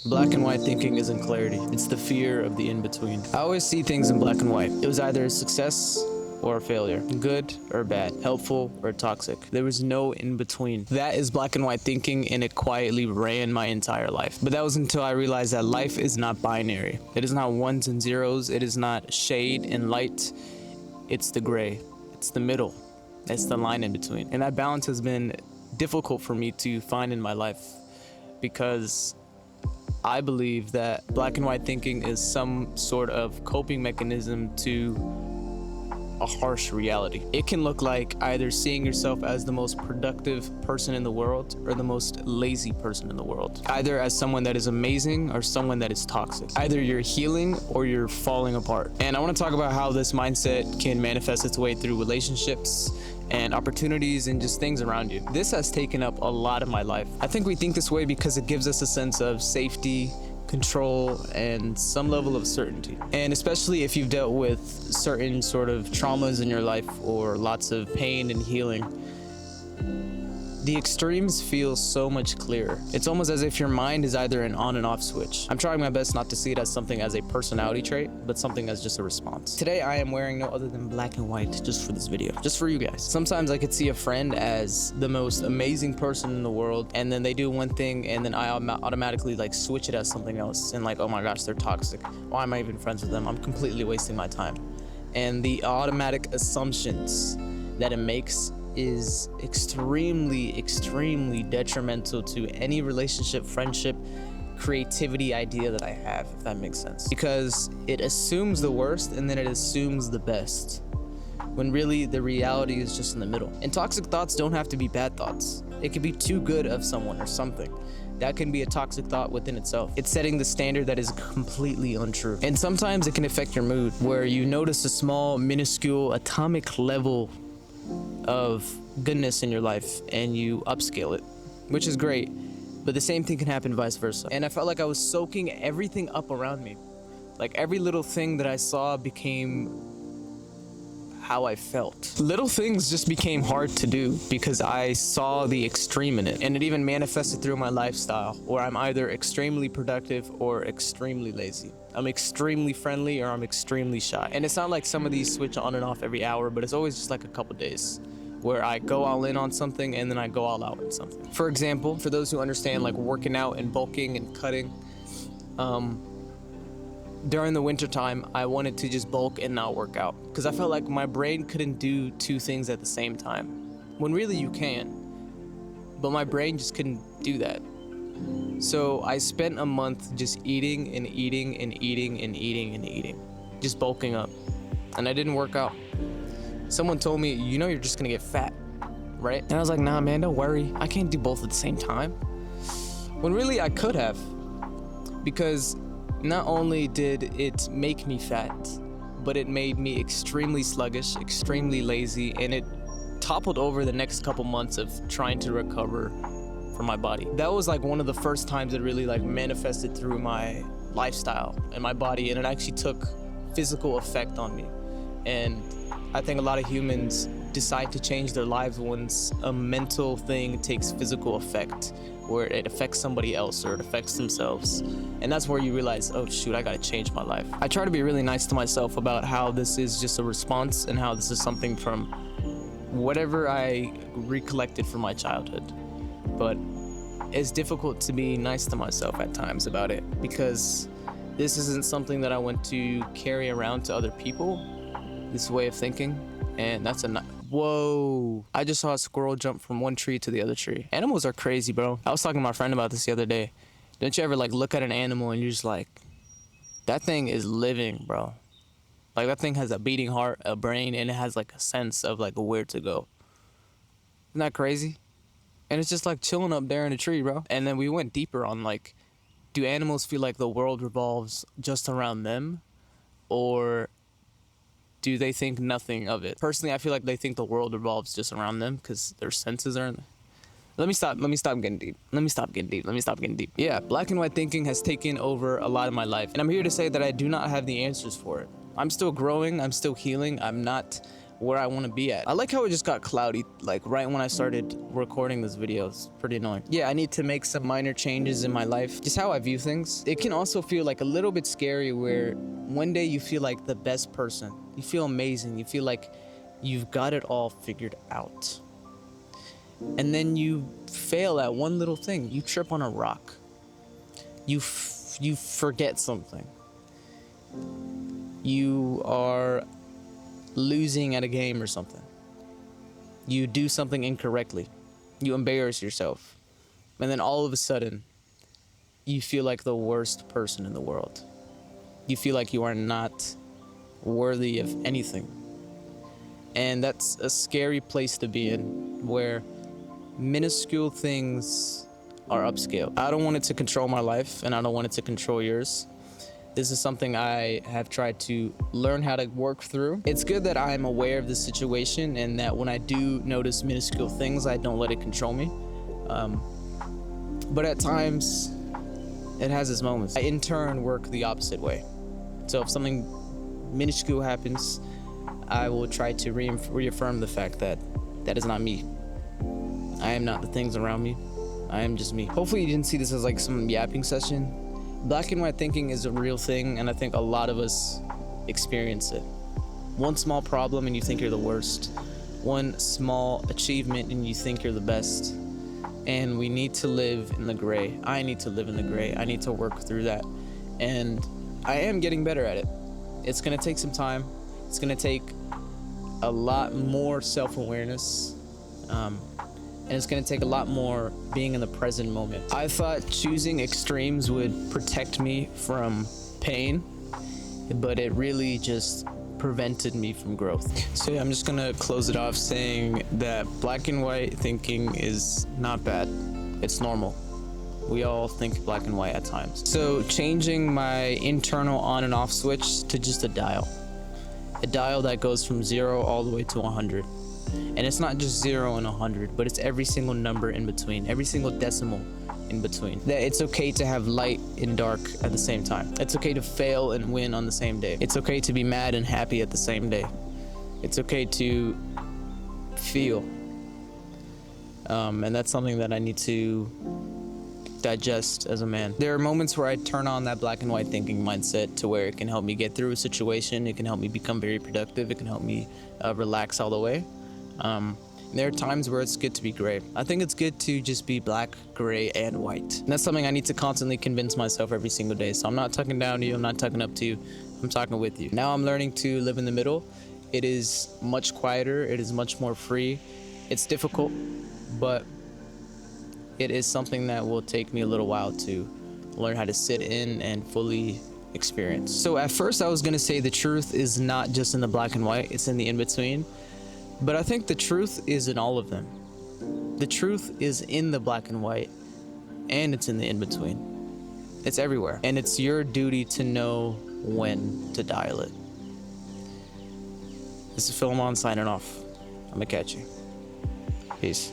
Black and white thinking isn't clarity. It's the fear of the in-between. I always see things in black and white. It was either a success or a failure, good or bad, helpful or toxic. There was no in-between. That is black and white thinking, and it quietly ran my entire life. But that was until I realized that life is not binary. It is not ones and zeros. It is not shade and light. It's the gray. It's the middle. It's the line in between. And that balance has been difficult for me to find in my life, because I believe that black and white thinking is some sort of coping mechanism to a harsh reality. It can look like either seeing yourself as the most productive person in the world or the most lazy person in the world. Either as someone that is amazing or someone that is toxic. Either you're healing or you're falling apart. And I want to talk about how this mindset can manifest its way through relationships and opportunities and just things around you. This has taken up a lot of my life. I think we think this way because it gives us a sense of safety, control, and some level of certainty. And especially if you've dealt with certain sort of traumas in your life or lots of pain and healing, the extremes feel so much clearer. It's almost as if your mind is either an on and off switch. I'm trying my best not to see it as something as a personality trait, but something as just a response. Today I am wearing no other than black and white just for this video, just for you guys. Sometimes I could see a friend as the most amazing person in the world, and then they do one thing and then I automatically like switch it as something else and like, oh my gosh, they're toxic. Why am I even friends with them? I'm completely wasting my time. And the automatic assumptions that it makes is extremely, extremely detrimental to any relationship, friendship, creativity idea that I have, if that makes sense. Because it assumes the worst and then it assumes the best, when really the reality is just in the middle. And toxic thoughts don't have to be bad thoughts. It can be too good of someone or something. That can be a toxic thought within itself. It's setting the standard that is completely untrue. And sometimes it can affect your mood, where you notice a small, minuscule, atomic level of goodness in your life and you upscale it, which is great, but the same thing can happen vice versa. And I felt like I was soaking everything up around me. Like every little thing that I saw became how I felt. Little things just became hard to do because I saw the extreme in it. And it even manifested through my lifestyle, where I'm either extremely productive or extremely lazy. I'm extremely friendly or I'm extremely shy. And it's not like some of these switch on and off every hour, but it's always just like a couple days where I go all in on something and then I go all out on something. For example, for those who understand like working out and bulking and cutting, during the winter time, I wanted to just bulk and not work out because I felt like my brain couldn't do two things at the same time, when really you can, but my brain just couldn't do that. So I spent a month just eating and eating and eating and eating and eating, just bulking up, and I didn't work out. Someone told me, you know, you're just gonna get fat, right? And I was like, nah, man, don't worry. I can't do both at the same time. When really I could have, because not only did it make me fat, but it made me extremely sluggish, extremely lazy, and it toppled over the next couple months of trying to recover from my body. That was like one of the first times it really like manifested through my lifestyle and my body, and it actually took physical effect on me. And I think a lot of humans decide to change their lives once a mental thing takes physical effect, where it affects somebody else or it affects themselves. And that's where you realize, oh shoot, I gotta change my life. I try to be really nice to myself about how this is just a response and how this is something from whatever I recollected from my childhood. But it's difficult to be nice to myself at times about it, because this isn't something that I want to carry around to other people, this way of thinking. And that's whoa. I just saw a squirrel jump from one tree to the other tree. Animals are crazy, bro. I was talking to my friend about this the other day. Don't you ever like look at an animal and you're just like, that thing is living, bro. Like that thing has a beating heart, a brain, and it has like a sense of like where to go. Isn't that crazy? And it's just like chilling up there in a tree, bro. And then we went deeper on like, do animals feel like the world revolves just around them? Or do they think nothing of it? Personally, I feel like they think the world revolves just around them because their senses are in. Let me stop getting deep. Yeah, black and white thinking has taken over a lot of my life. And I'm here to say that I do not have the answers for it. I'm still growing, I'm still healing. I'm not where I want to be at. I like how it just got cloudy, like right when I started recording this video. It's pretty annoying. Yeah, I need to make some minor changes in my life, just how I view things. It can also feel like a little bit scary where one day you feel like the best person. You feel amazing. You feel like you've got it all figured out. And then you fail at one little thing. You trip on a rock. You forget something. You are losing at a game or something. You do something incorrectly. You embarrass yourself. And then all of a sudden, you feel like the worst person in the world. You feel like you are not worthy of anything. And that's a scary place to be in, where minuscule things are upscale. I don't want it to control my life, and I don't want it to control yours. This is something I have tried to learn how to work through. It's good that I'm aware of the situation, and that when I do notice minuscule things, I don't let it control me. But at times, it has its moments. I in turn work the opposite way. So if something minuscule happens, I will try to reaffirm the fact that that is not me. I am not the things around me. I am just me. Hopefully you didn't see this as like some yapping session. Black and white thinking is a real thing, and I think a lot of us experience it. One small problem and you think you're the worst. One small achievement and you think you're the best. And we need to live in the gray. I need to live in the gray. I need to work through that. And I am getting better at it. It's gonna take some time. It's gonna take a lot more self-awareness. And it's gonna take a lot more being in the present moment. I thought choosing extremes would protect me from pain, but it really just prevented me from growth. So yeah, I'm just gonna close it off saying that black and white thinking is not bad. It's normal. We all think black and white at times. So changing my internal on and off switch to just a dial that goes from 0 all the way to 100. And it's not just 0 and 100, but it's every single number in between, every single decimal in between. That it's okay to have light and dark at the same time. It's okay to fail and win on the same day. It's okay to be mad and happy at the same day. It's okay to feel. And that's something that I need to digest as a man. There are moments where I turn on that black and white thinking mindset to where it can help me get through a situation. It can help me become very productive. It can help me relax all the way. There are times where it's good to be gray. I think it's good to just be black, gray, and white. And that's something I need to constantly convince myself every single day. So I'm not talking down to you, I'm not talking up to you, I'm talking with you. Now I'm learning to live in the middle. It is much quieter, it is much more free. It's difficult, but it is something that will take me a little while to learn how to sit in and fully experience. So at first I was gonna say the truth is not just in the black and white, it's in the in-between. But I think the truth is in all of them. The truth is in the black and white, and it's in the in-between. It's everywhere. And it's your duty to know when to dial it. This is Philemon signing off. I'm gonna catch you. Peace.